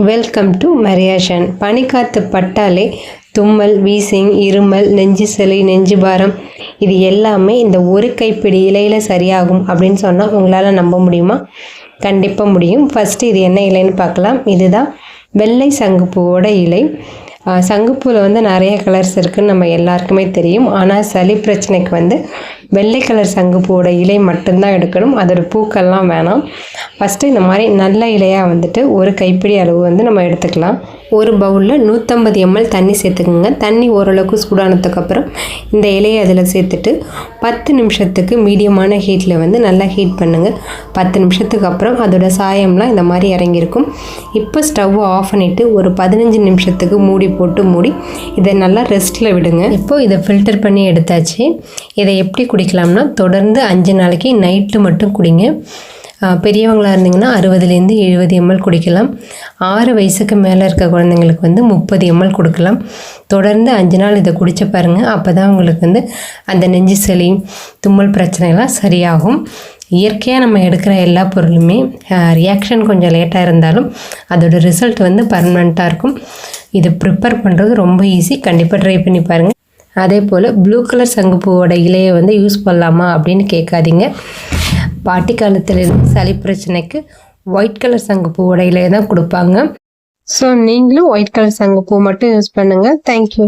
Welcome to மரியாஷன். பனிக்காற்று பட்டாலே தும்மல், wheezing, இருமல், நெஞ்சு சளி, நெஞ்சு பாரம் இது எல்லாமே இந்த ஒரு கைப்பிடி இலையில் சரியாகும் அப்படின்னு சொன்னால் உங்களால் நம்ப முடியுமா? கண்டிப்பாக முடியும். ஃபஸ்ட்டு இது என்ன இலைன்னு பார்க்கலாம். இதுதான் வெள்ளை சங்குப்பூவோட இலை. சங்குப்பூவில் நிறைய கலர்ஸ் இருக்குதுன்னு நம்ம எல்லாருக்குமே தெரியும். ஆனால் சளி பிரச்சனைக்கு வெள்ளை கலர் சங்குப்பூவோட இலை மட்டும்தான் எடுக்கணும். அதோட பூக்கள்லாம் வேணாம். ஃபஸ்ட்டு இந்த மாதிரி நல்ல இலையாக ஒரு கைப்பிடி அளவு நம்ம எடுத்துக்கலாம். ஒரு பவுலில் 150 ml தண்ணி சேர்த்துக்குங்க. தண்ணி ஓரளவுக்கு சூடானதுக்கப்புறம் இந்த இலையை அதில் சேர்த்துட்டு 10 நிமிஷத்துக்கு மீடியமான ஹீட்டில் நல்லா ஹீட் பண்ணுங்கள். 10 நிமிஷத்துக்கு அப்புறம் அதோட சாயம்லாம் இந்த மாதிரி இறங்கியிருக்கும். இப்போ ஸ்டவ்வை ஆஃப் பண்ணிவிட்டு ஒரு 15 நிமிஷத்துக்கு மூடி இதை நல்லா ரெஸ்ட்டில் விடுங்க. இப்போது இதை ஃபில்டர் பண்ணி எடுத்தாச்சு. இதை எப்படி குடிக்கலாம்னா, தொடர்ந்து 5 நாளைக்கு நைட்டு மட்டும் குடிங்க. பெரியவங்களாக இருந்தீங்கன்னா 60லேருந்து 70 ml குடிக்கலாம். 6 வயசுக்கு மேலே இருக்க குழந்தைங்களுக்கு 30 ml கொடுக்கலாம். தொடர்ந்து 5 நாள் இதை குடிச்ச பாருங்கள். அப்போ தான் உங்களுக்கு அந்த நெஞ்சு சளி, தும்மல் பிரச்சனைலாம் சரியாகும். இயற்கையாக நம்ம எடுக்கிற எல்லா பொருளுமே ரியாக்ஷன் கொஞ்சம் லேட்டாக இருந்தாலும் அதோட ரிசல்ட் பர்மனெண்ட்டாக இருக்கும். இது ப்ரிப்பேர் பண்ணுறது ரொம்ப ஈஸி. கண்டிப்பாக ட்ரை பண்ணி பாருங்கள். அதே போல் ப்ளூ கலர் சங்குப்பூவோட இலையை யூஸ் பண்ணலாமா அப்படின்னு கேட்காதீங்க. பாட்டி காலத்துலேருந்து சளி பிரச்சனைக்கு ஒயிட் கலர் சங்குப்பூவோட இலையை தான் கொடுப்பாங்க. ஸோ நீங்களும் ஒயிட் கலர் சங்குப்பூ மட்டும் யூஸ் பண்ணுங்கள். தேங்க்யூ.